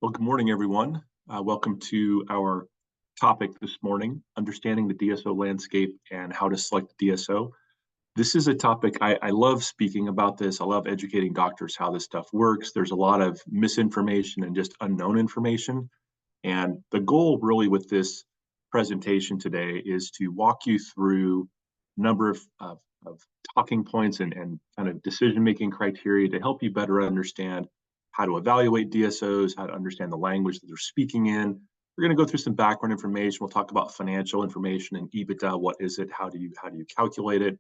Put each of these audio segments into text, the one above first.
Well, good morning, everyone. Welcome to our topic this morning, understanding the DSO landscape and how to select the DSO. This is a topic I love speaking about this. I love educating doctors how this stuff works. There's a lot of misinformation and just unknown information. And the goal really with this presentation today is to walk you through a number of talking points and kind of decision-making criteria to help you better understand how to evaluate DSOs, how to understand the language that they're speaking in. We're going to go through some background information. We'll talk about financial information and EBITDA. What is it? How do you calculate it?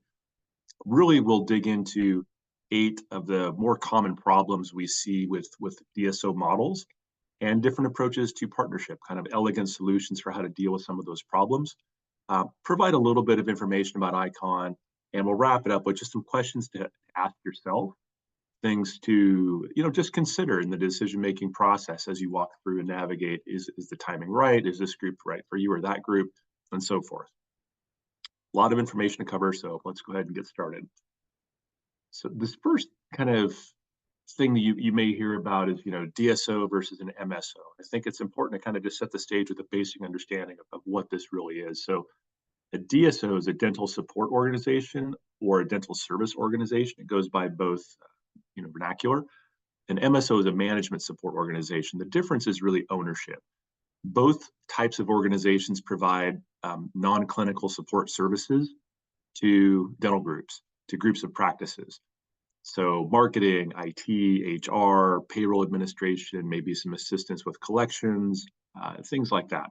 Really, we'll dig into 8 of the more common problems we see with DSO models and different approaches to partnership, kind of elegant solutions for how to deal with some of those problems. Provide a little bit of information about ICON, and we'll wrap it up with just some questions to ask yourself, things to just consider in the decision-making process as you walk through and navigate. Is the timing right? Is this group right for you or that group? And so forth. A lot of information to cover, so let's go ahead and get started. So this first kind of thing that you may hear about is DSO versus an MSO. I think it's important to kind of just set the stage with a basic understanding of what this really is. So a DSO is a dental support organization or a dental service organization. It goes by both vernacular. An MSO is a management support organization. The difference is really ownership. Both types of organizations provide non-clinical support services to dental groups, to groups of practices. So marketing, IT, HR, payroll administration, maybe some assistance with collections, things like that.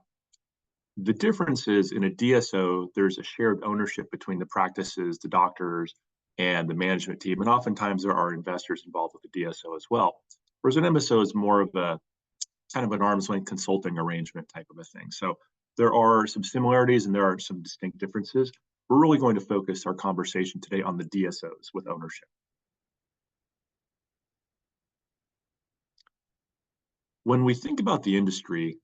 The difference is in a DSO, there's a shared ownership between the practices, the doctors, and the management team. And oftentimes there are investors involved with the DSO as well. Whereas an MSO is more of a kind of an arm's length consulting arrangement type of a thing. So there are some similarities and there are some distinct differences. We're really going to focus our conversation today on the DSOs with ownership. When we think about the industry,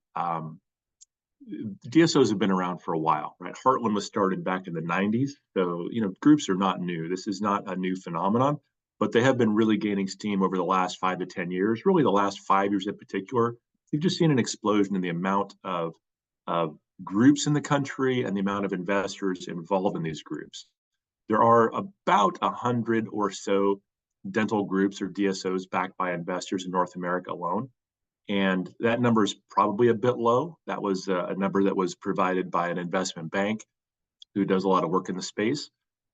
DSOs have been around for a while, right? Heartland was started back in the 90s. So, groups are not new. This is not a new phenomenon, but they have been really gaining steam over the last 5 to 10 years, really the last 5 years in particular. You've just seen an explosion in the amount of groups in the country and the amount of investors involved in these groups. There are about 100 or so dental groups or DSOs backed by investors in North America alone. And that number is probably a bit low. That was a number that was provided by an investment bank who does a lot of work in the space.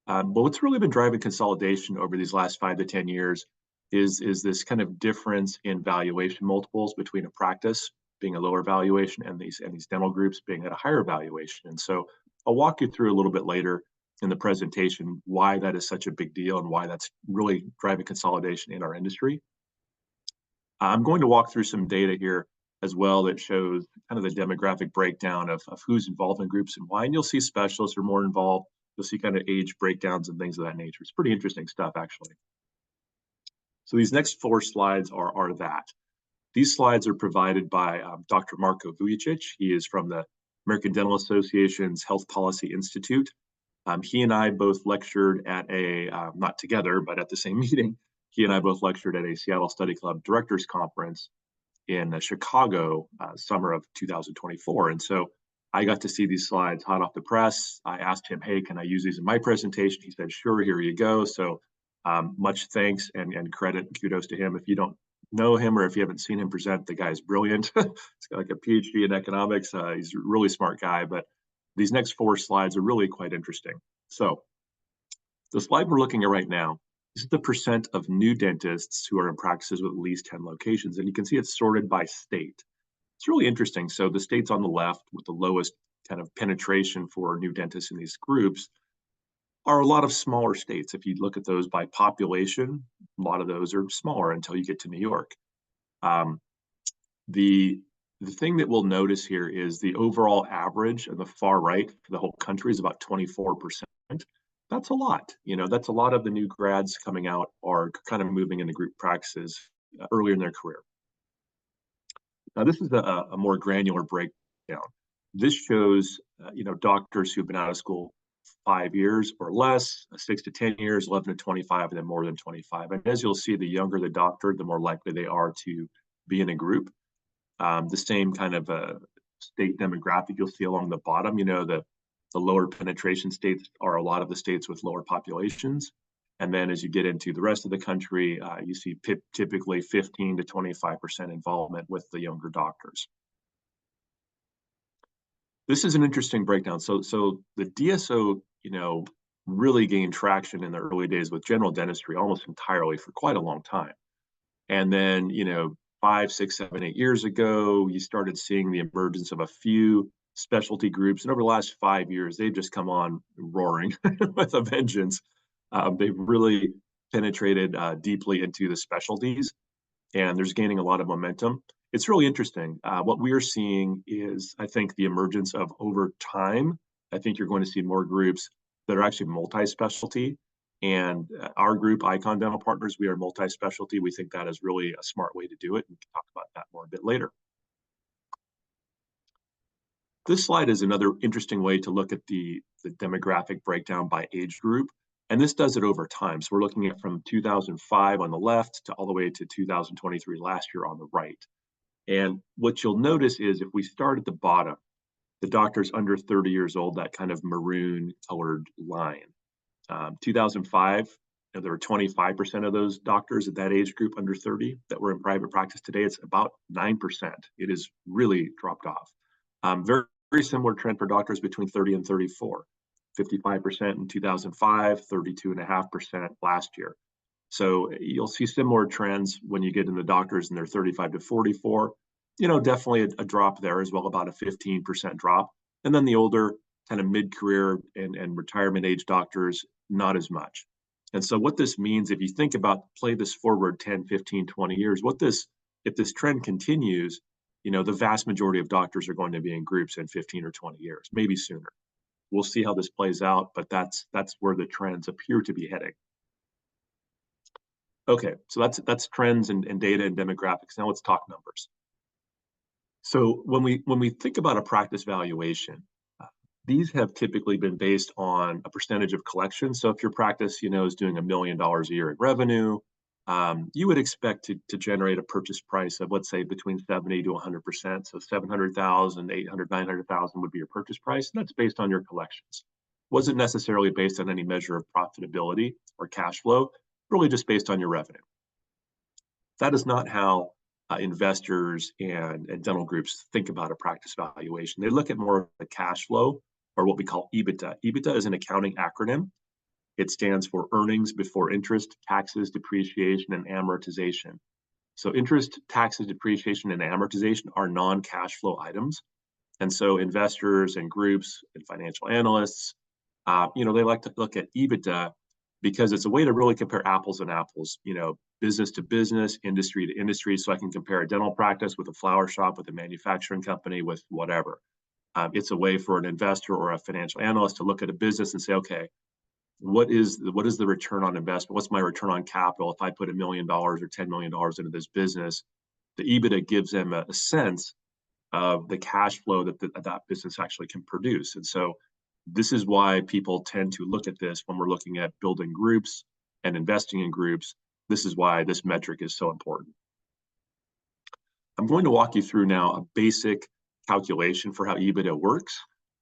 But what's really been driving consolidation over these last 5 to 10 years is this kind of difference in valuation multiples between a practice being a lower valuation and these dental groups being at a higher valuation. And so I'll walk you through a little bit later in the presentation why that is such a big deal and why that's really driving consolidation in our industry. I'm going to walk through some data here as well that shows kind of the demographic breakdown of who's involved in groups and why. And you'll see specialists are more involved. You'll see kind of age breakdowns and things of that nature. It's pretty interesting stuff, actually. So these next 4 slides are that. These slides are provided by Dr. Marko Vujicic. He is from the American Dental Association's Health Policy Institute. He and I both lectured at not together, but at the same meeting. He and I both lectured at a Seattle Study Club Directors Conference in Chicago, summer of 2024. And so I got to see these slides hot off the press. I asked him, hey, can I use these in my presentation? He said, sure, here you go. So much thanks and credit and kudos to him. If you don't know him or if you haven't seen him present, the guy is brilliant. He's got like a PhD in economics. He's a really smart guy, but these next 4 slides are really quite interesting. So the slide we're looking at right now, this is the percent of new dentists who are in practices with at least 10 locations. And you can see it's sorted by state. It's really interesting. So the states on the left with the lowest kind of penetration for new dentists in these groups are a lot of smaller states. If you look at those by population, a lot of those are smaller until you get to New York. The thing that we'll notice here is the overall average on the far right for the whole country is about 24%. That's a lot. That's a lot of the new grads coming out are kind of moving into group practices earlier in their career. Now, this is a more granular breakdown. This shows, doctors who've been out of school 5 years or less, 6 to 10 years, 11 to 25, and then more than 25. And as you'll see, the younger the doctor, the more likely they are to be in a group. The same kind of state demographic you'll see along the bottom. The lower penetration states are a lot of the states with lower populations. And then as you get into the rest of the country, you see typically 15 to 25% involvement with the younger doctors. This is an interesting breakdown. So the DSO, really gained traction in the early days with general dentistry almost entirely for quite a long time. And then, 5, 6, 7, 8 years ago, you started seeing the emergence of a few specialty groups. And over the last 5 years, they've just come on roaring with a vengeance. They've really penetrated deeply into the specialties, and there's gaining a lot of momentum. It's really interesting. What we are seeing is, I think, the emergence of over time. I think you're going to see more groups that are actually multi-specialty. And our group, Icon Dental Partners, we are multi-specialty. We think that is really a smart way to do it. We can talk about that more a bit later. This slide is another interesting way to look at the demographic breakdown by age group. And this does it over time. So we're looking at from 2005 on the left to all the way to 2023 last year on the right. And what you'll notice is if we start at the bottom, the doctors under 30 years old, that kind of maroon colored line. 2005, there were 25% of those doctors at that age group under 30 that were in private practice. Today, it's about 9%. It has really dropped off. Very, very similar trend for doctors between 30 and 34. 55% in 2005, 32.5% last year. So you'll see similar trends when you get in the doctors and they're 35 to 44. Definitely a drop there as well, about a 15% drop. And then the older kind of mid-career and retirement age doctors, not as much. And so what this means, if you think about, play this forward 10, 15, 20 years, if this trend continues, the vast majority of doctors are going to be in groups in 15 or 20 years, maybe sooner. We'll see how this plays out, but that's where the trends appear to be heading. Okay, so that's trends and data and demographics. Now let's talk numbers. So when we think about a practice valuation, these have typically been based on a percentage of collections. So if your practice, is doing $1 million a year in revenue, you would expect to generate a purchase price of, let's say, between 70 to 100%. So 700,000, 800, 900,000 would be your purchase price, and that's based on your collections. Wasn't necessarily based on any measure of profitability or cash flow, really just based on your revenue. That is not how investors and dental groups think about a practice valuation. They look at more of the cash flow, or what we call EBITDA. EBITDA is an accounting acronym. It stands for earnings before interest, taxes, depreciation, and amortization. So interest, taxes, depreciation, and amortization are non-cash flow items. And so investors and groups and financial analysts, they like to look at EBITDA because it's a way to really compare apples and apples, business to business, industry to industry. So I can compare a dental practice with a flower shop, with a manufacturing company, with whatever. It's a way for an investor or a financial analyst to look at a business and say, okay, what is the return on investment? What's my return on capital if I put $1 million or $10 million into this business? The EBITDA gives them a sense of the cash flow that business actually can produce. And so this is why people tend to look at this when we're looking at building groups and investing in groups. This is why this metric is so important. I'm going to walk you through now a basic calculation for how EBITDA works.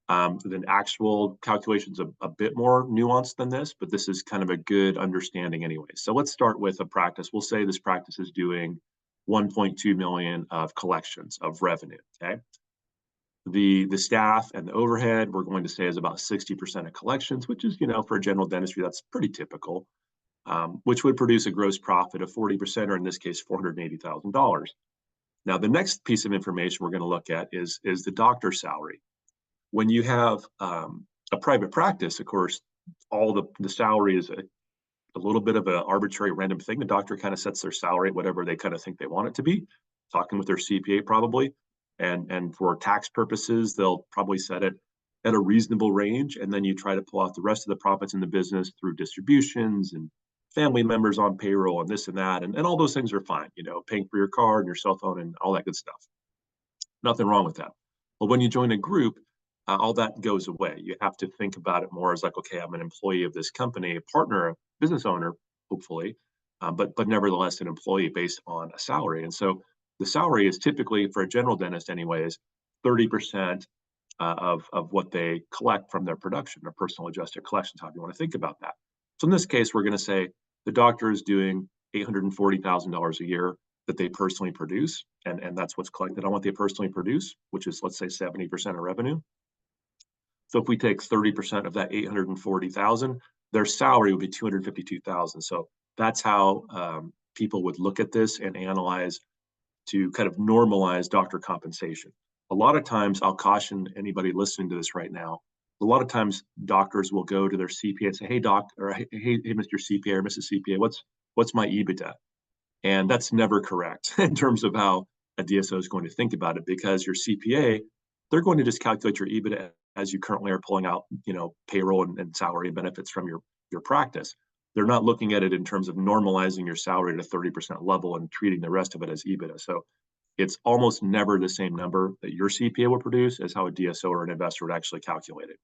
The actual calculation's a bit more nuanced than this, but this is kind of a good understanding anyway. So let's start with a practice. We'll say this practice is doing 1.2 million of collections of revenue, okay? The staff and the overhead, we're going to say, is about 60% of collections, which is, for a general dentistry, that's pretty typical, which would produce a gross profit of 40%, or in this case, $480,000. Now, the next piece of information we're going to look at is the doctor salary. When you have a private practice, of course, all the salary is a little bit of an arbitrary random thing. The doctor kind of sets their salary at whatever they kind of think they want it to be, talking with their CPA probably. And for tax purposes, they'll probably set it at a reasonable range. And then you try to pull out the rest of the profits in the business through distributions and family members on payroll and this and that. And all those things are fine, paying for your car and your cell phone and all that good stuff. Nothing wrong with that. But when you join a group, all that goes away. You have to think about it more as like, okay, I'm an employee of this company, a partner, a business owner, hopefully, but nevertheless an employee based on a salary. And so The salary is typically, for a general dentist anyways, 30% of what they collect from their production, or personal adjusted collections, however you want to think about that. So in this case, we're going to say the doctor is doing $840,000 a year that they personally produce, and that's what's collected on what they personally produce, which is, let's say, 70% of revenue. So if we take 30% of that 840,000, their salary would be 252,000. So that's how people would look at this and analyze to kind of normalize doctor compensation. A lot of times, I'll caution anybody listening to this right now, a lot of times doctors will go to their CPA and say, hey, doc, or hey, Mr. CPA or Mrs. CPA, what's my EBITDA? And that's never correct in terms of how a DSO is going to think about it, because your CPA, they're going to just calculate your EBITDA as you currently are pulling out, payroll and salary and benefits from your practice. They're not looking at it in terms of normalizing your salary at a 30% level and treating the rest of it as EBITDA. So it's almost never the same number that your CPA will produce as how a DSO or an investor would actually calculate it.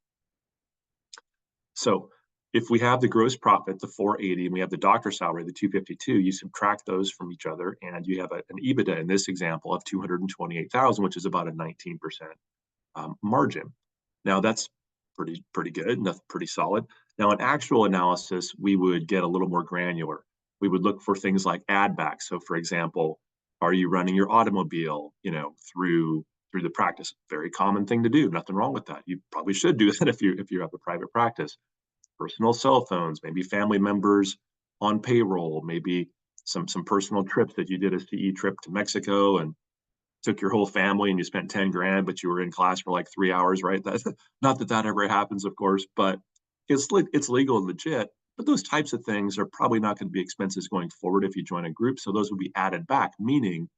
So if we have the gross profit, the 480, and we have the doctor salary, the 252, you subtract those from each other, and you have an EBITDA in this example of 228,000, which is about a 19% margin. Now that's pretty good, and that's pretty solid. Now in actual analysis, we would get a little more granular. We would look for things like add backs. So for example, are you running your automobile, through the practice? Very common thing to do. Nothing wrong with that. You probably should do that if you have a private practice. Personal cell phones, maybe family members on payroll, maybe some personal trips that you did, a CE trip to Mexico and took your whole family and you spent 10 grand, but you were in class for like 3 hours, right? That's not that ever happens, of course, but it's legal and legit. But those types of things are probably not going to be expenses going forward if you join a group. So those will be added back, meaning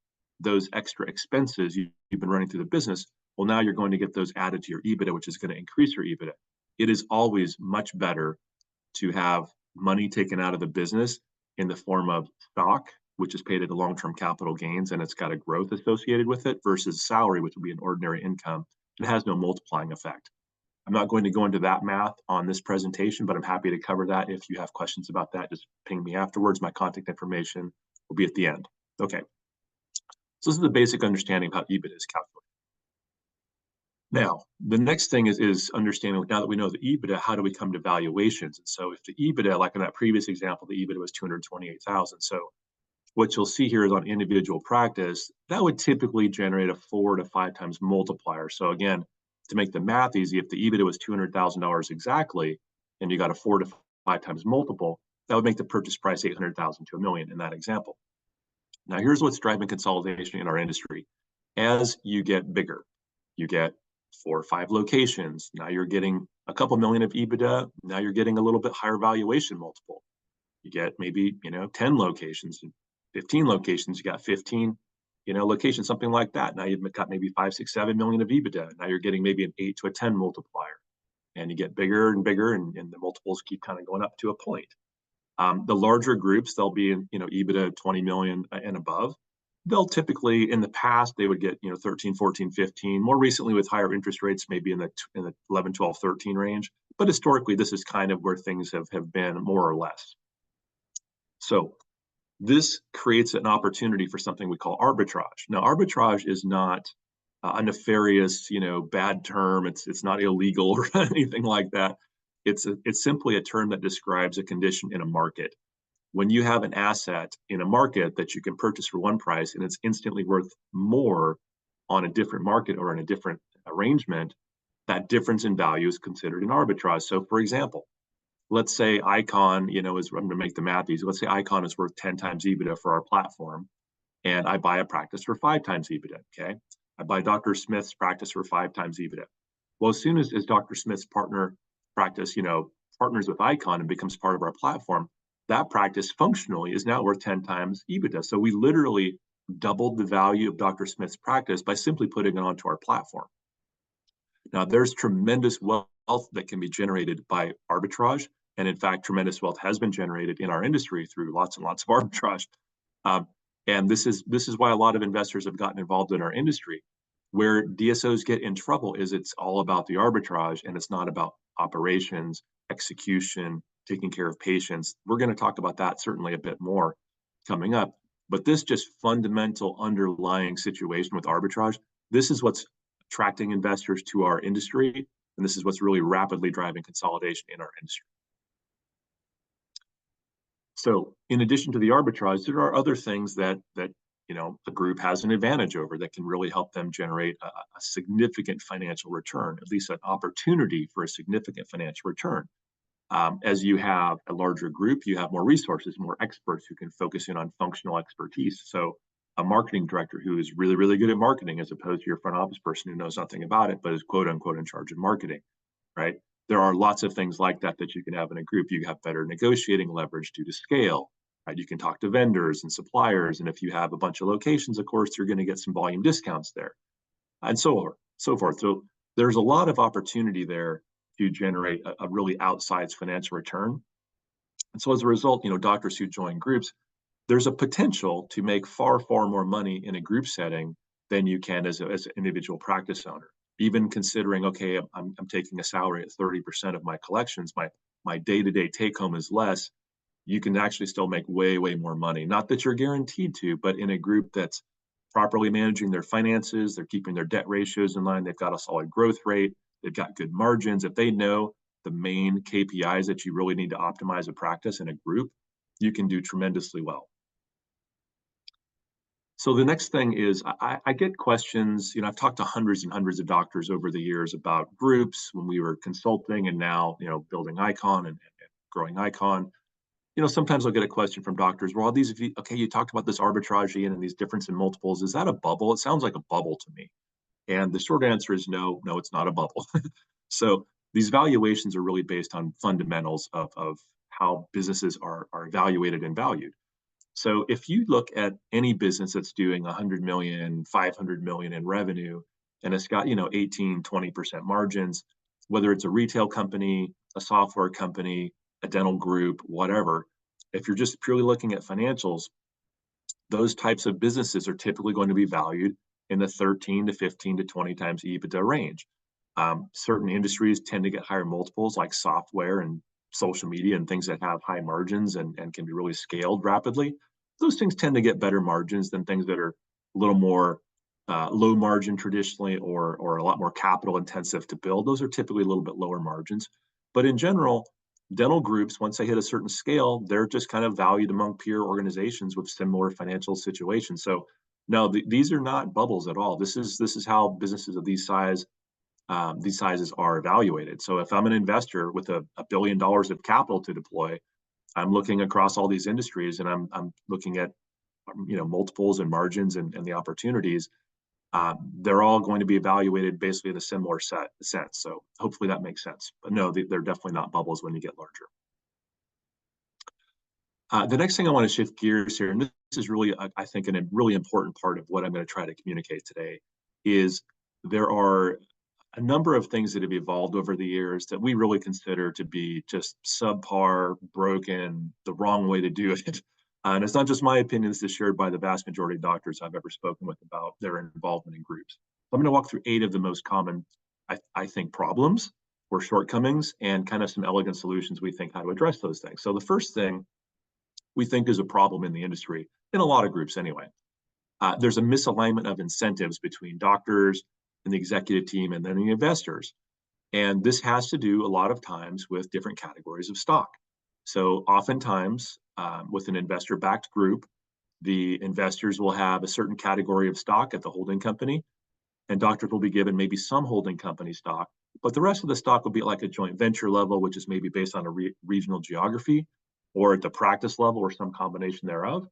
those extra expenses you've been running through the business, well, now you're going to get those added to your EBITDA, which is going to increase your EBITDA. It is always much better to have money taken out of the business in the form of stock, which is paid at a long-term capital gains and it's got a growth associated with it, versus salary, which will be an ordinary income. It has no multiplying effect. I'm not going to go into that math on this presentation, but I'm happy to cover that. If you have questions about that, just ping me afterwards. My contact information will be at the end. Okay. So this is the basic understanding of how EBITDA is calculated. Now, the next thing is understanding, now that we know the EBITDA, how do we come to valuations? And so if the EBITDA, like in that previous example, the EBITDA was 228,000. So what you'll see here is on individual practice, that would typically generate a 4 to 5 times multiplier. So again, to make the math easy, if the EBITDA was $200,000 exactly, and you got a 4 to 5 times multiple, that would make the purchase price 800,000 to $1 million in that example. Now, here's what's driving consolidation in our industry. As you get bigger, you get 4 or 5 locations. Now you're getting a couple million of EBITDA. Now you're getting a little bit higher valuation multiple. You get maybe 10 locations, 15 locations. You got 15 locations, something like that. Now you've got maybe 5, 6, 7 million of EBITDA. Now you're getting maybe an 8 to a 10 multiplier, and you get bigger and bigger, and the multiples keep kind of going up to a point. The larger groups, they'll be in EBITDA 20 million and above. They'll typically, in the past, they would get 13, 14, 15. More recently, with higher interest rates, maybe in the 11, 12, 13 range. But historically, this is kind of where things have been, more or less. So this creates an opportunity for something we call arbitrage. Now, arbitrage is not a nefarious, bad term. It's not illegal or anything like that. It's simply a term that describes a condition in a market. When you have an asset in a market that you can purchase for one price and it's instantly worth more on a different market or in a different arrangement, that difference in value is considered an arbitrage. So for example, let's say Icon, I'm going to make the math easy. Let's say Icon is worth 10 times EBITDA for our platform, and I buy a practice for 5 times EBITDA, okay? I buy Dr. Smith's practice for 5 times EBITDA. Well, as soon as Dr. Smith's partner practice, partners with Icon and becomes part of our platform, that practice functionally is now worth 10 times EBITDA. So we literally doubled the value of Dr. Smith's practice by simply putting it onto our platform. Now, there's tremendous wealth that can be generated by arbitrage. And in fact, tremendous wealth has been generated in our industry through lots and lots of arbitrage. And this is why a lot of investors have gotten involved in our industry. Where DSOs get in trouble is it's all about the arbitrage and it's not about operations, execution, taking care of patients. We're going to talk about that certainly a bit more coming up. But this just fundamental underlying situation with arbitrage, this is what's attracting investors to our industry, and this is what's really rapidly driving consolidation in our industry. So in addition to the arbitrage, there are other things that a group has an advantage over that can really help them generate a significant financial return, at least an opportunity for a significant financial return. As you have a larger group, you have more resources, more experts who can focus in on functional expertise. So a marketing director who is really, really good at marketing, as opposed to your front office person who knows nothing about it, but is quote unquote in charge of marketing, right? There are lots of things like that that you can have in a group. You have better negotiating leverage due to scale, right? You can talk to vendors and suppliers. And if you have a bunch of locations, of course, you're going to get some volume discounts there and so on, so forth. So there's a lot of opportunity there to generate a really outsized financial return. And so as a result, doctors who join groups, there's a potential to make far, far more money in a group setting than you can as an individual practice owner. Even considering, okay, I'm taking a salary at 30% of my collections, my day-to-day take home is less, you can actually still make way, way more money. Not that you're guaranteed to, but in a group that's properly managing their finances, they're keeping their debt ratios in line, they've got a solid growth rate, they've got good margins. If they know the main KPIs that you really need to optimize a practice in a group, you can do tremendously well. So the next thing is I get questions, I've talked to hundreds and hundreds of doctors over the years about groups when we were consulting and now, building Icon and growing Icon. Sometimes I'll get a question from doctors, well, you talked about this arbitrage and these difference in multiples. Is that a bubble? It sounds like a bubble to me. And the short answer is no, it's not a bubble. So these valuations are really based on fundamentals of how businesses are evaluated and valued. So if you look at any business that's doing 100 million, 500 million in revenue, and it's got, 18, 20% margins, whether it's a retail company, a software company, a dental group, whatever, if you're just purely looking at financials, those types of businesses are typically going to be valued in the 13 to 15 to 20 times EBITDA range. Certain industries tend to get higher multiples, like software and social media and things that have high margins and can be really scaled rapidly. Those things tend to get better margins than things that are a little more low margin traditionally or a lot more capital intensive to build. Those are typically a little bit lower margins. But in general, dental groups, once they hit a certain scale, they're just kind of valued among peer organizations with similar financial situations. So no, these are not bubbles at all. This is how businesses of these sizes are evaluated. So if I'm an investor with $1 billion of capital to deploy, I'm looking across all these industries and I'm looking at multiples and margins and the opportunities. They're all going to be evaluated basically in a similar sense. So hopefully that makes sense. But no, they're definitely not bubbles when you get larger. The next thing I want to shift gears here, and this is really, I think, a really important part of what I'm going to try to communicate today, is there are a number of things that have evolved over the years that we really consider to be just subpar, broken, the wrong way to do it. And it's not just my opinion, this is shared by the vast majority of doctors I've ever spoken with about their involvement in groups. I'm going to walk through 8 of the most common, I think, problems or shortcomings and kind of some elegant solutions we think how to address those things. So the first thing we think is a problem in the industry, in a lot of groups anyway. There's a misalignment of incentives between doctors and the executive team and then the investors. And this has to do a lot of times with different categories of stock. So oftentimes with an investor-backed group, the investors will have a certain category of stock at the holding company, and doctors will be given maybe some holding company stock, but the rest of the stock will be like a joint venture level, which is maybe based on a regional geography, or at the practice level, or some combination thereof.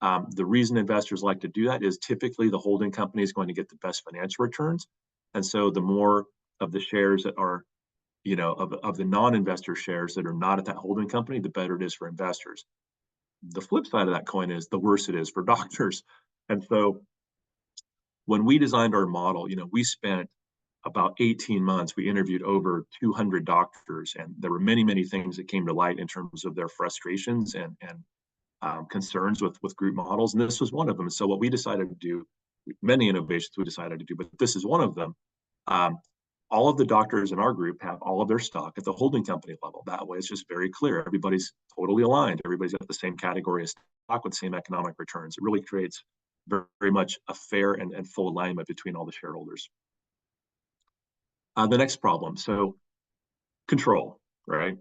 The reason investors like to do that is typically the holding company is going to get the best financial returns. And so the more of the shares that are, of the non-investor shares that are not at that holding company, the better it is for investors. The flip side of that coin is the worse it is for doctors. And so when we designed our model, we spent about 18 months, we interviewed over 200 doctors, and there were many, many things that came to light in terms of their frustrations and concerns with group models. And this was one of them. So what we decided to do, many innovations we decided to do, but this is one of them. all of the doctors in our group have all of their stock at the holding company level. That way, it's just very clear. Everybody's totally aligned. Everybody's at the same category of stock with same economic returns. It really creates very, very much a fair and full alignment between all the shareholders. The next problem, so control, right?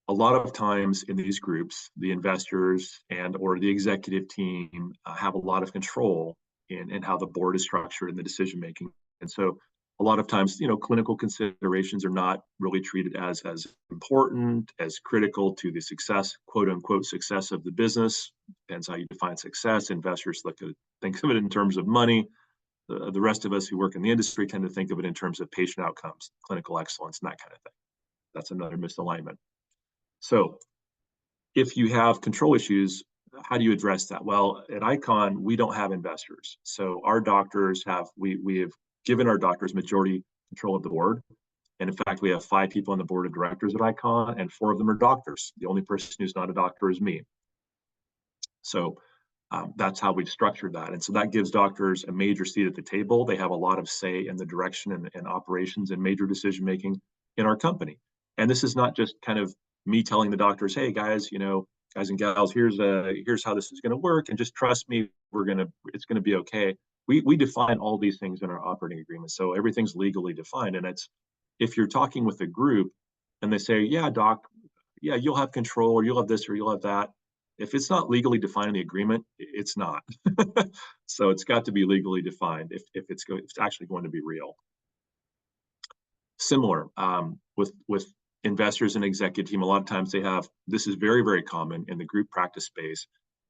A lot of times in these groups, the investors and or the executive team have a lot of control in how the board is structured and the decision making. And so a lot of times, clinical considerations are not really treated as important, as critical to the success, quote unquote, success of the business. Depends how you define success. Investors think of it in terms of money. The rest of us who work in the industry tend to think of it in terms of patient outcomes, clinical excellence, and that kind of thing. That's another misalignment. So if you have control issues, how do you address that? Well, at Icon, we don't have investors. So our doctors we have given our doctors majority control of the board. And in fact, we have 5 people on the board of directors at Icon, and 4 of them are doctors. The only person who's not a doctor is me. So that's how we've structured that. And so that gives doctors a major seat at the table. They have a lot of say in the direction and operations and major decision-making in our company. And this is not just kind of me telling the doctors, hey guys, guys and gals, here's how this is going to work, and just trust me, it's going to be okay. We define all these things in our operating agreement, so everything's legally defined. And it's, if you're talking with a group and they say, yeah, doc, yeah, you'll have control, or you'll have this, or you'll have that. If it's not legally defined in the agreement, it's not. So it's got to be legally defined if it's actually going to be real. Similar with investors and executive team, a lot of times this is very, very common in the group practice space,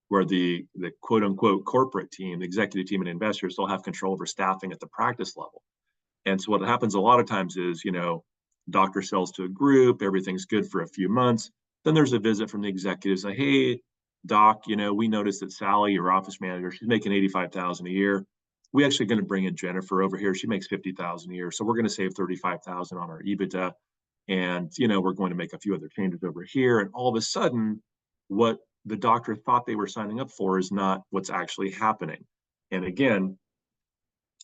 where the quote unquote corporate team, the executive team and investors still have control over staffing at the practice level. And so what happens a lot of times is, doctor sells to a group, everything's good for a few months. Then there's a visit from the executives like, hey, doc, we noticed that Sally, your office manager, she's making $85,000 a year. We're actually going to bring in Jennifer over here. She makes $50,000 a year. So we're going to save $35,000 on our EBITDA. And, we're going to make a few other changes over here. And all of a sudden, what the doctor thought they were signing up for is not what's actually happening. And again,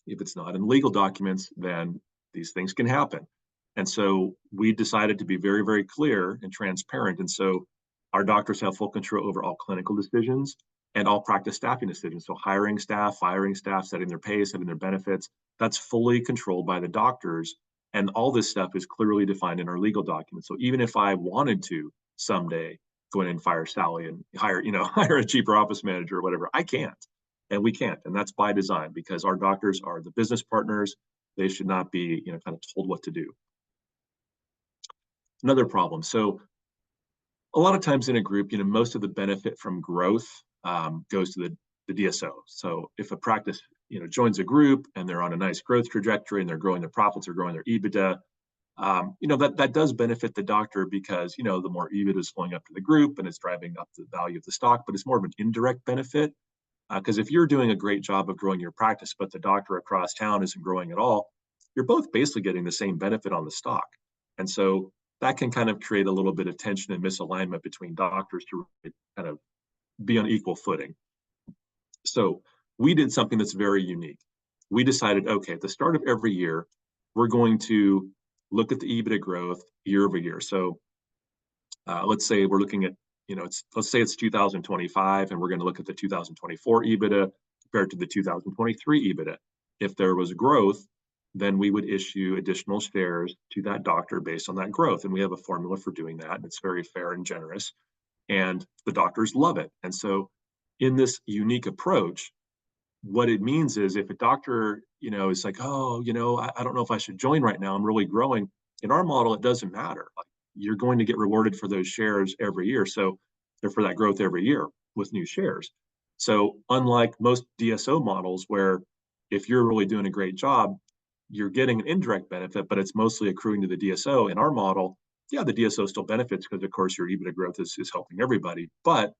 if it's not in legal documents, then these things can happen. And so we decided to be very, very clear and transparent. And so our doctors have full control over all clinical decisions and all practice staffing decisions. So hiring staff, firing staff, setting their pay, setting their benefits, that's fully controlled by the doctors. And all this stuff is clearly defined in our legal documents. So even if I wanted to someday go in and fire Sally and hire a cheaper office manager or whatever, I can't. And we can't. And that's by design, because our doctors are the business partners. They should not be, kind of told what to do. Another problem. So a lot of times in a group, most of the benefit from growth goes to the DSO. So if a practice, joins a group and they're on a nice growth trajectory and they're growing their profits or growing their EBITDA, that does benefit the doctor, because, the more EBITDA is flowing up to the group and it's driving up the value of the stock, but it's more of an indirect benefit. Because if you're doing a great job of growing your practice, but the doctor across town isn't growing at all, you're both basically getting the same benefit on the stock. And so that can kind of create a little bit of tension and misalignment between doctors to kind of be on equal footing. So we did something that's very unique. We decided, okay, at the start of every year, we're going to look at the EBITDA growth year over year. So let's say we're looking at, let's say it's 2025, and we're going to look at the 2024 EBITDA compared to the 2023 EBITDA. If there was growth, then we would issue additional shares to that doctor based on that growth. And we have a formula for doing that. And it's very fair and generous. And the doctors love it. And so in this unique approach, what it means is if a doctor, is like, oh, I don't know if I should join right now, I'm really growing. In our model, it doesn't matter. Like, you're going to get rewarded for those shares every year. So they're for that growth every year with new shares. So unlike most DSO models, where if you're really doing a great job, you're getting an indirect benefit, but it's mostly accruing to the DSO. In our model, yeah, the DSO still benefits because, of course, your EBITDA growth is helping everybody, but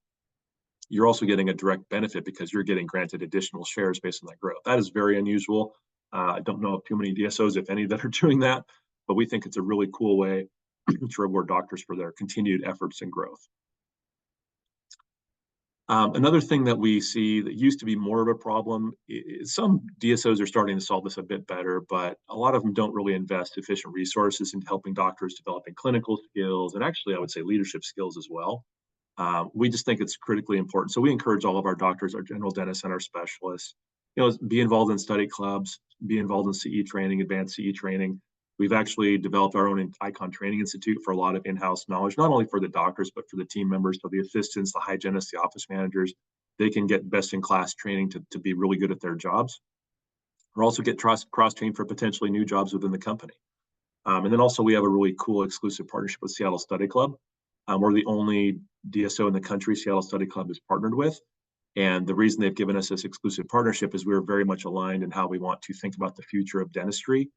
you're also getting a direct benefit because you're getting granted additional shares based on that growth. That is very unusual. I don't know of too many DSOs, if any, that are doing that, but we think it's a really cool way to reward doctors for their continued efforts and growth. Another thing that we see that used to be more of a problem, some DSOs are starting to solve this a bit better, but a lot of them don't really invest sufficient resources into helping doctors developing clinical skills and actually, I would say, leadership skills as well. We just think it's critically important. So we encourage all of our doctors, our general dentists, and our specialists, be involved in study clubs, be involved in CE training, advanced CE training. We've actually developed our own ICON Training Institute for a lot of in-house knowledge, not only for the doctors, but for the team members, so the assistants, the hygienists, the office managers. They can get best-in-class training to be really good at their jobs, or also get cross-trained for potentially new jobs within the company. And then also we have a really cool exclusive partnership with Seattle Study Club. We're the only DSO in the country Seattle Study Club is partnered with. And the reason they've given us this exclusive partnership is we're very much aligned in how we want to think about the future of dentistry,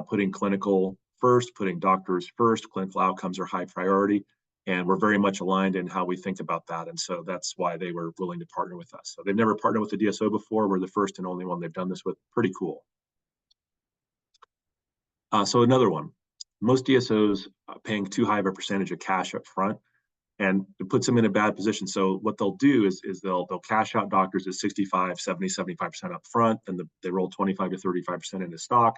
putting clinical first, putting doctors first. Clinical outcomes are high priority. And we're very much aligned in how we think about that. And so that's why they were willing to partner with us. So they've never partnered with a DSO before. We're the first and only one they've done this with. Pretty cool. So another one, most DSOs paying too high of a percentage of cash up front, and it puts them in a bad position. So what they'll do is they'll cash out doctors at 65, 70, 75% up front, and they roll 25 to 35% into stock.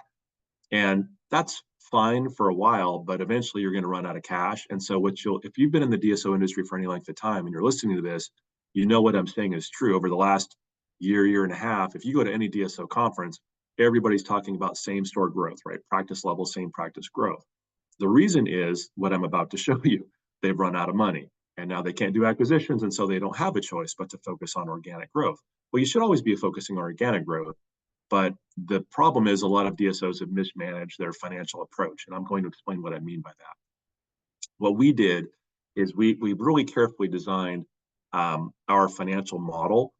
And that's fine for a while, but eventually you're going to run out of cash. And so if you've been in the DSO industry for any length of time and you're listening to this, you know what I'm saying is true. Over the last year and a half, if you go to any DSO conference, everybody's talking about same store growth, right? Practice level, same practice growth. The reason is what I'm about to show you. They've run out of money and now they can't do acquisitions. And so they don't have a choice but to focus on organic growth. Well, you should always be focusing on organic growth. But the problem is a lot of DSOs have mismanaged their financial approach. And I'm going to explain what I mean by that. What we did is we really carefully designed our financial model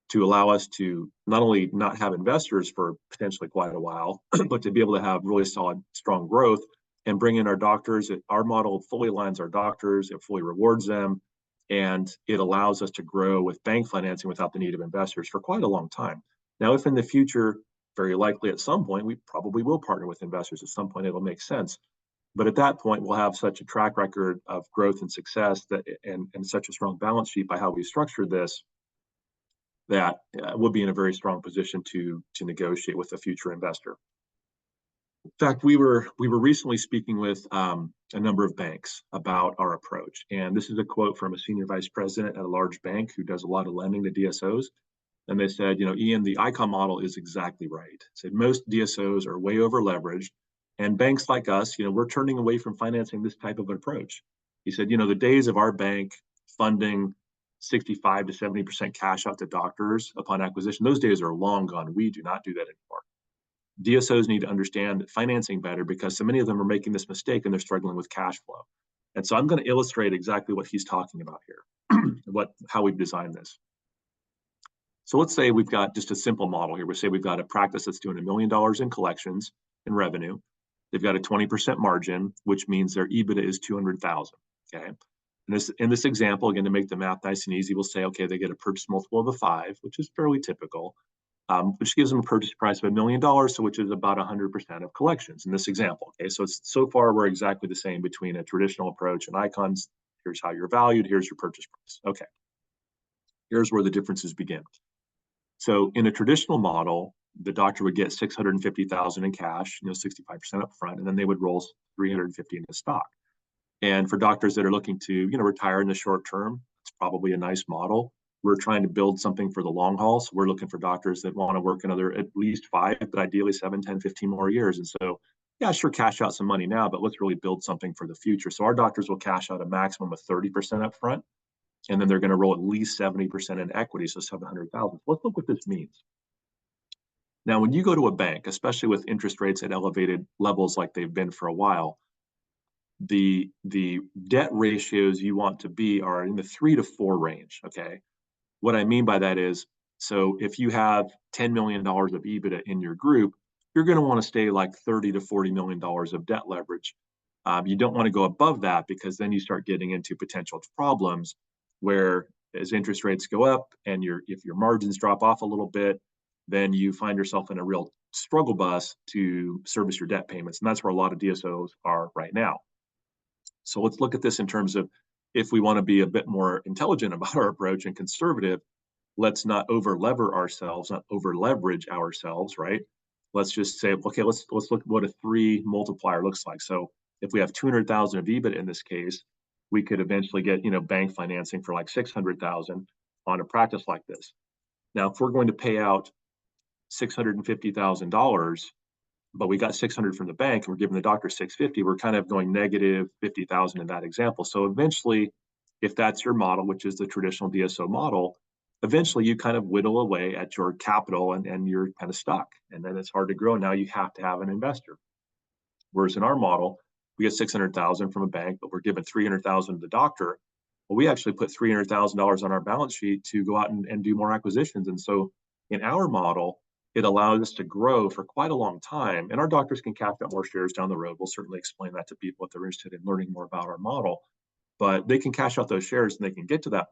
to allow us to not only not have investors for potentially quite a while, but to be able to have really solid, strong growth and bring in our doctors. Our model fully aligns our doctors, it fully rewards them, and it allows us to grow with bank financing without the need of investors for quite a long time. Now, if in the future, very likely at some point, we probably will partner with investors. At some point, it'll make sense. But at that point, we'll have such a track record of growth and success and such a strong balance sheet by how we structured this that we'll be in a very strong position to negotiate with a future investor. In fact, we were recently speaking with a number of banks about our approach. And this is a quote from a senior vice president at a large bank who does a lot of lending to DSOs. And they said, Ian, the ICON model is exactly right. Said most DSOs are way over leveraged, and banks like us, we're turning away from financing this type of approach. He said, the days of our bank funding 65 to 70% cash out to doctors upon acquisition, those days are long gone. We do not do that anymore. DSOs need to understand financing better because so many of them are making this mistake and they're struggling with cash flow. And so I'm going to illustrate exactly what he's talking about here, how we've designed this. So let's say we've got just a simple model here. We say we've got a practice that's doing $1 million in collections and revenue. They've got a 20% margin, which means their EBITDA is $200,000. Okay. In this example, again, to make the math nice and easy, we'll say, okay, they get a purchase multiple of a 5, which is fairly typical, which gives them a purchase price of $1 million, so which is about 100% of collections in this example. Okay, so far we're exactly the same between a traditional approach and ICONs. Here's how you're valued. Here's your purchase price. Okay, here's where the differences begin. So in a traditional model, the doctor would get $650,000 in cash, 65% up front, and then they would roll $350 into stock. And for doctors that are looking to, retire in the short term, it's probably a nice model. We're trying to build something for the long haul. So we're looking for doctors that want to work another at least 5, but ideally 7, 10, 15 more years. And so, yeah, sure, cash out some money now, but let's really build something for the future. So our doctors will cash out a maximum of 30% up front, and then they're going to roll at least 70% in equity, so $700,000. Let's look what this means. Now, when you go to a bank, especially with interest rates at elevated levels like they've been for a while, the debt ratios you want to be are in the 3 to 4 range, okay? What I mean by that is, so if you have $10 million of EBITDA in your group, you're going to want to stay like $30 to $40 million of debt leverage. You don't want to go above that because then you start getting into potential problems where as interest rates go up and if your margins drop off a little bit, then you find yourself in a real struggle bus to service your debt payments. And that's where a lot of DSOs are right now. So let's look at this in terms of if we want to be a bit more intelligent about our approach and conservative, let's not over lever ourselves, not over leverage ourselves, right? Let's just say, okay, let's look at what a 3 multiplier looks like. So if we have 200,000 of EBIT in this case, we could eventually get, bank financing for like 600,000 on a practice like this. Now, if we're going to pay out $650,000, but we got 600 from the bank and we're giving the doctor 650, we're kind of going negative 50,000 in that example. So eventually, if that's your model, which is the traditional DSO model, eventually you kind of whittle away at your capital and you're kind of stuck. And then it's hard to grow. Now you have to have an investor. Whereas in our model, we get 600,000 from a bank, but we're given 300,000 to the doctor. Well, we actually put $300,000 on our balance sheet to go out and do more acquisitions. And so in our model, it allows us to grow for quite a long time. And our doctors can cash out more shares down the road. We'll certainly explain that to people if they're interested in learning more about our model. But they can cash out those shares and they can get to that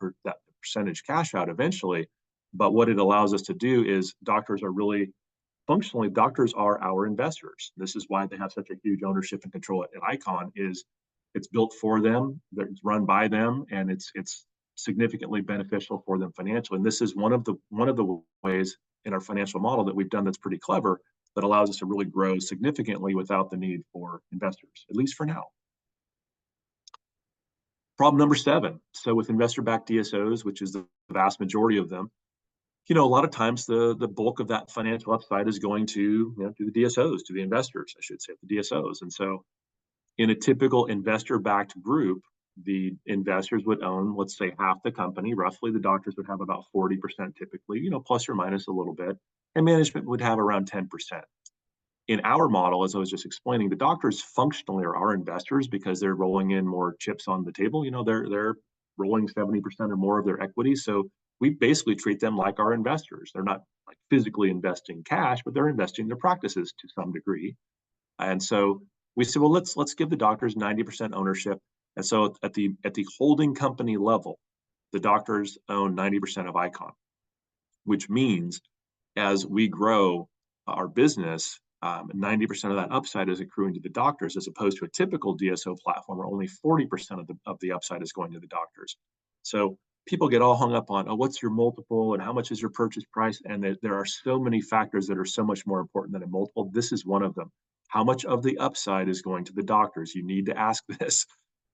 percentage cash out eventually. But what it allows us to do is doctors are really functionally, doctors are our investors. This is why they have such a huge ownership and control at Icon. Is it's built for them, it's run by them, and it's significantly beneficial for them financially. And this is one of the ways in our financial model that we've done that's pretty clever, that allows us to really grow significantly without the need for investors, at least for now. Problem number 7. So with investor-backed DSOs, which is the vast majority of them, a lot of times the bulk of that financial upside is going to the DSOs, to the investors, I should say, the DSOs. And so in a typical investor-backed group, the investors would own, let's say, half the company. Roughly, the doctors would have about 40% typically, plus or minus a little bit, and management would have around 10%. In our model, as I was just explaining, the doctors functionally are our investors because they're rolling in more chips on the table. They're rolling 70% or more of their equity. So we basically treat them like our investors. They're not like physically investing cash, but they're investing their practices to some degree. And so we said, well, let's give the doctors 90% ownership. And so at the holding company level, the doctors own 90% of Icon, which means as we grow our business, 90% of that upside is accruing to the doctors, as opposed to a typical DSO platform where only 40% of the upside is going to the doctors. So people get all hung up on, what's your multiple and how much is your purchase price? And there are so many factors that are so much more important than a multiple. This is one of them. How much of the upside is going to the doctors? You need to ask this.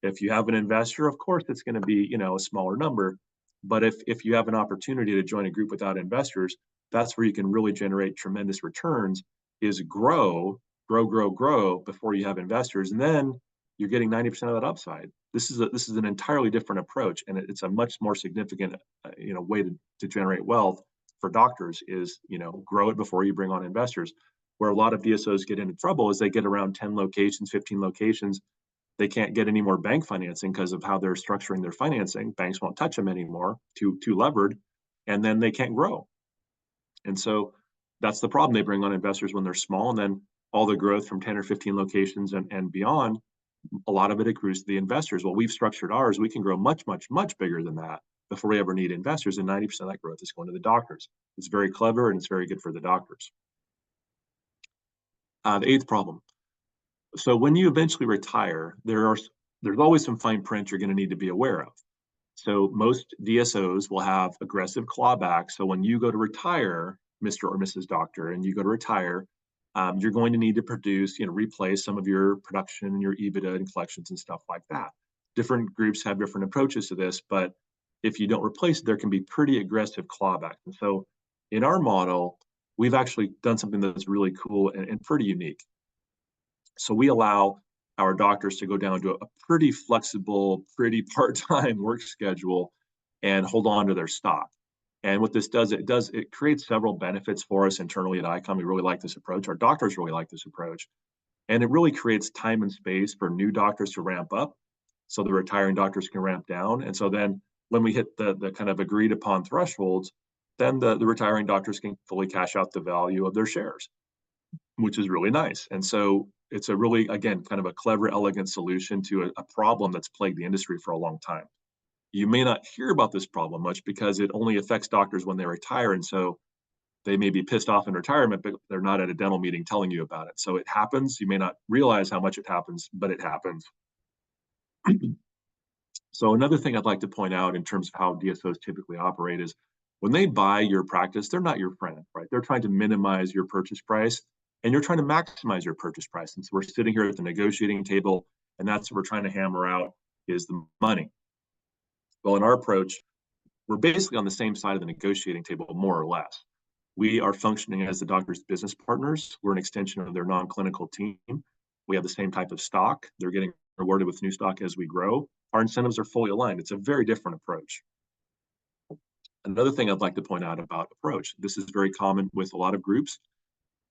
If you have an investor, of course, it's going to be, a smaller number. But if you have an opportunity to join a group without investors, that's where you can really generate tremendous returns, is grow before you have investors. And then you're getting 90% of that upside. This is an entirely different approach, and it's a much more significant, way to generate wealth for doctors is, grow it before you bring on investors. Where a lot of DSOs get into trouble is they get around 10 locations, 15 locations. They can't get any more bank financing because of how they're structuring their financing. Banks won't touch them anymore, too levered, and then they can't grow. And so that's the problem. They bring on investors when they're small, and then all the growth from 10 or 15 locations and beyond, a lot of it accrues to the investors. Well, we've structured ours. We can grow much, much, much bigger than that before we ever need investors, and 90% of that growth is going to the doctors. It's very clever, and it's very good for the doctors. The 8th problem. So when you eventually retire, there's always some fine print you're going to need to be aware of. So most DSOs will have aggressive clawback. So when you go to retire, Mr. or Mrs. Doctor, and you go to retire, you're going to need to produce, replace some of your production and your EBITDA and collections and stuff like that. Different groups have different approaches to this, but if you don't replace it, there can be pretty aggressive clawback. And so in our model, we've actually done something that's really cool and pretty unique. So we allow our doctors to go down to a pretty flexible, pretty part-time work schedule and hold on to their stock. And what this does, it creates several benefits for us internally at Icon. We really like this approach. Our doctors really like this approach. And it really creates time and space for new doctors to ramp up so the retiring doctors can ramp down. And so then when we hit the kind of agreed upon thresholds, then the retiring doctors can fully cash out the value of their shares, which is really nice. And so it's a really, again, kind of a clever, elegant solution to a problem that's plagued the industry for a long time. You may not hear about this problem much because it only affects doctors when they retire. And so they may be pissed off in retirement, but they're not at a dental meeting telling you about it. So it happens. You may not realize how much it happens, but it happens. So another thing I'd like to point out in terms of how DSOs typically operate is when they buy your practice, they're not your friend, right? They're trying to minimize your purchase price and you're trying to maximize your purchase price. And so we're sitting here at the negotiating table, and that's what we're trying to hammer out is the money. Well, in our approach, we're basically on the same side of the negotiating table, more or less. We are functioning as the doctor's business partners. We're an extension of their non-clinical team. We have the same type of stock. They're getting rewarded with new stock as we grow. Our incentives are fully aligned. It's a very different approach. Another thing I'd like to point out about approach, this is very common with a lot of groups.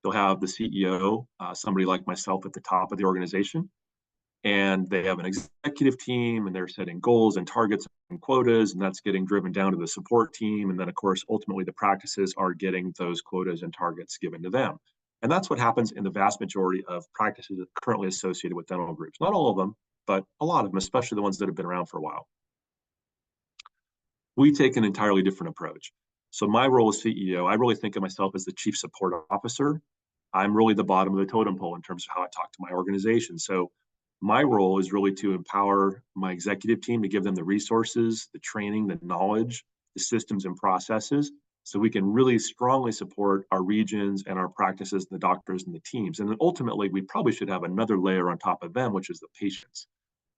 They'll have the CEO, somebody like myself at the top of the organization, and they have an executive team and they're setting goals and targets and quotas, and that's getting driven down to the support team. And then, of course, ultimately the practices are getting those quotas and targets given to them. And that's what happens in the vast majority of practices currently associated with dental groups. Not all of them, but a lot of them, especially the ones that have been around for a while. We take an entirely different approach. So my role as CEO, I really think of myself as the chief support officer. I'm really the bottom of the totem pole in terms of how I talk to my organization. So my role is really to empower my executive team to give them the resources, the training, the knowledge, the systems and processes, so we can really strongly support our regions and our practices, the doctors and the teams. And then ultimately, we probably should have another layer on top of them, which is the patients.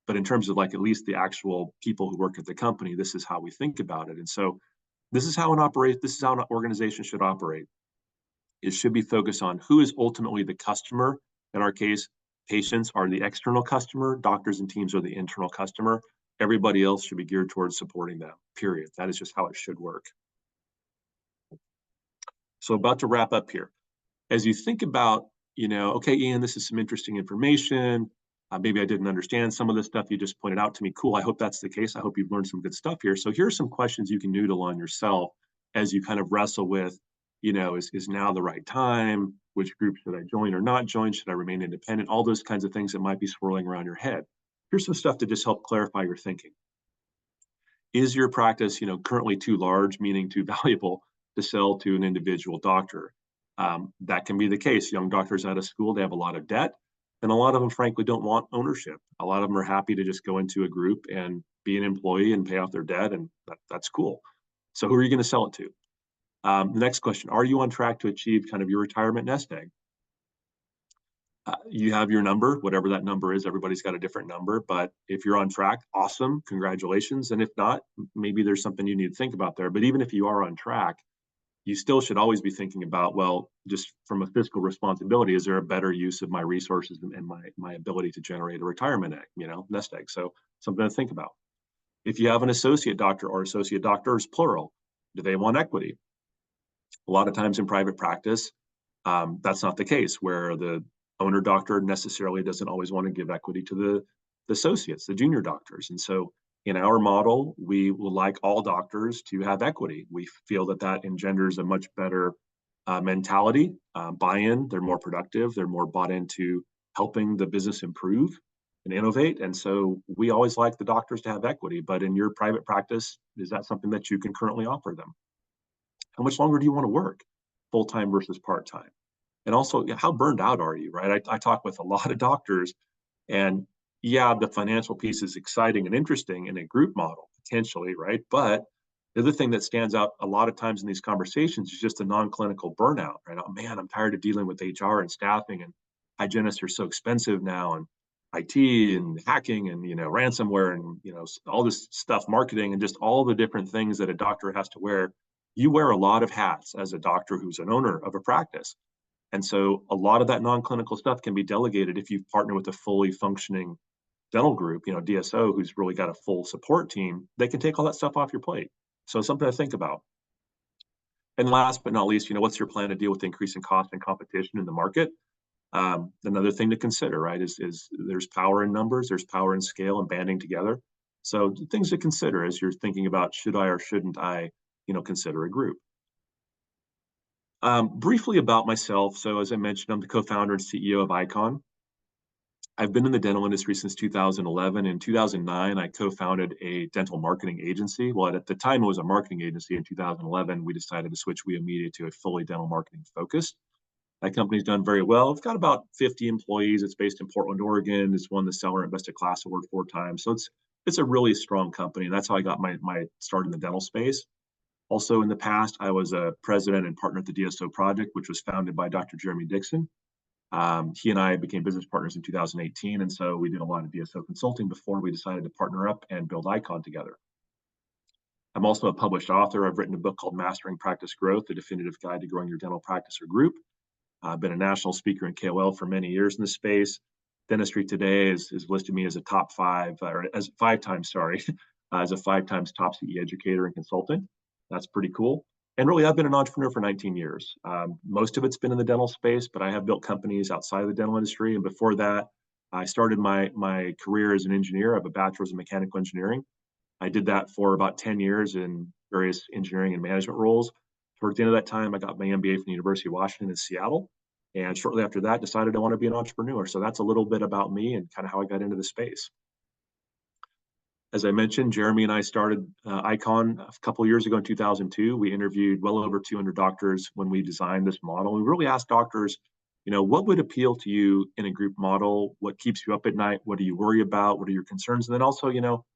But in terms of like at least the actual people who work at the company, this is how we think about it. And so this is how an organization should operate. It should be focused on who is ultimately the customer. In our case, patients are the external customer, doctors and teams are the internal customer. Everybody else should be geared towards supporting them, period. That is just how it should work. So about to wrap up here. As you think about, okay, Ian, this is some interesting information. Maybe I didn't understand some of the stuff you just pointed out to me. Cool. I hope that's the case. I hope you've learned some good stuff here. So here's some questions you can noodle on yourself as you kind of wrestle with, is now the right time? Which group should I join or not join? Should I remain independent? All those kinds of things that might be swirling around your head. Here's some stuff to just help clarify your thinking. Is your practice, currently too large, meaning too valuable to sell to an individual doctor? That can be the case. Young doctors out of school, they have a lot of debt. And a lot of them, frankly, don't want ownership. A lot of them are happy to just go into a group and be an employee and pay off their debt, and that's cool. So who are you going to sell it to? The next question, are you on track to achieve kind of your retirement nest egg? You have your number, whatever that number is. Everybody's got a different number, but if you're on track, awesome, congratulations. And if not, maybe there's something you need to think about there. But even if you are on track, you still should always be thinking about, well, just from a fiscal responsibility, is there a better use of my resources and my ability to generate a retirement egg, nest egg? So something to think about. If you have an associate doctor or associate doctors, plural, do they want equity? A lot of times in private practice, that's not the case, where the owner doctor necessarily doesn't always want to give equity to the associates, the junior doctors. And so in our model, we would like all doctors to have equity. We feel that that engenders a much better mentality, buy-in. They're more productive. They're more bought into helping the business improve and innovate. And so we always like the doctors to have equity. But in your private practice, is that something that you can currently offer them? How much longer do you want to work, full-time versus part-time? And also, how burned out are you, right? I talk with a lot of doctors, and yeah, the financial piece is exciting and interesting in a group model, potentially, right? But the other thing that stands out a lot of times in these conversations is just a non-clinical burnout, right? Oh man, I'm tired of dealing with HR and staffing, and hygienists are so expensive now, and IT and hacking and ransomware and all this stuff, marketing, and just all the different things that a doctor has to wear. You wear a lot of hats as a doctor who's an owner of a practice. And so a lot of that non-clinical stuff can be delegated if you partner with a fully functioning dental group, DSO, who's really got a full support team. They can take all that stuff off your plate. So something to think about. And last but not least, what's your plan to deal with increasing cost and competition in the market? Another thing to consider, right, is there's power in numbers, there's power in scale and banding together. So things to consider as you're thinking about, should I or shouldn't I, consider a group. Briefly about myself. So as I mentioned, I'm the co-founder and CEO of Icon. I've been in the dental industry since 2011. In 2009, I co-founded a dental marketing agency. Well, at the time, it was a marketing agency. In 2011, we decided to switch We Media to a fully dental marketing focus. That company's done very well. It's got about 50 employees. It's based in Portland, Oregon. It's won the Seller and Best of Class Award 4 times. So it's a really strong company. And that's how I got my start in the dental space. Also, in the past, I was a president and partner at the DSO project, which was founded by Dr. Jeremy Dixon. He and I became business partners in 2018, and so we did a lot of DSO consulting before we decided to partner up and build Icon together. I'm also a published author. I've written a book called Mastering Practice Growth, the definitive guide to growing your dental practice or group. I've been a national speaker and KOL for many years in this space. Dentistry Today is listed me as a top five, or as 5 times, sorry, as a 5 times top CE educator and consultant. That's pretty cool. And really, I've been an entrepreneur for 19 years. Most of it's been in the dental space, but I have built companies outside of the dental industry. And before that, I started my career as an engineer. I have a bachelor's in mechanical engineering. I did that for about 10 years in various engineering and management roles. Towards the end of that time, I got my MBA from the University of Washington in Seattle. And shortly after that, decided I want to be an entrepreneur. So that's a little bit about me and kind of how I got into the space. As I mentioned, Jeremy and I started Icon a couple of years ago in 2002. We interviewed well over 200 doctors when we designed this model. We really asked doctors, what would appeal to you in a group model? What keeps you up at night? What do you worry about? What are your concerns? And then also,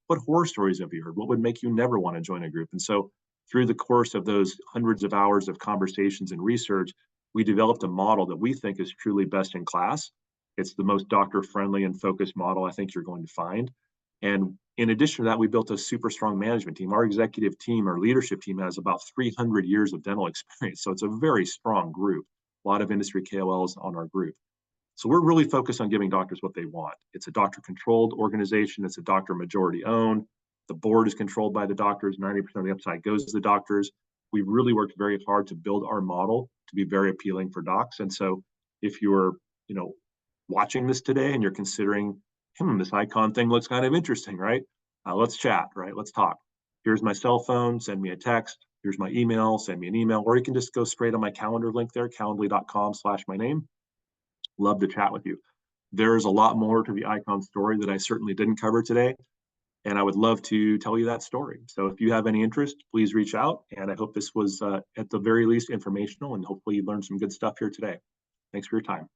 what horror stories have you heard? What would make you never want to join a group? And so through the course of those hundreds of hours of conversations and research, we developed a model that we think is truly best in class. It's the most doctor-friendly and focused model I think you're going to find. And in addition to that, we built a super strong management team. Our executive team, our leadership team has about 300 years of dental experience. So it's a very strong group, a lot of industry KOLs on our group. So we're really focused on giving doctors what they want. It's a doctor-controlled organization. It's a doctor majority-owned. The board is controlled by the doctors. 90% of the upside goes to the doctors. We've really worked very hard to build our model to be very appealing for docs. And so if you're, watching this today and you're considering, this Icon thing looks kind of interesting, right? Let's chat, right? Let's talk. Here's my cell phone. Send me a text. Here's my email. Send me an email. Or you can just go straight on my calendar link there, calendly.com/my name. Love to chat with you. There's a lot more to the Icon story that I certainly didn't cover today. And I would love to tell you that story. So if you have any interest, please reach out. And I hope this was, at the very least, informational, and hopefully you learned some good stuff here today. Thanks for your time.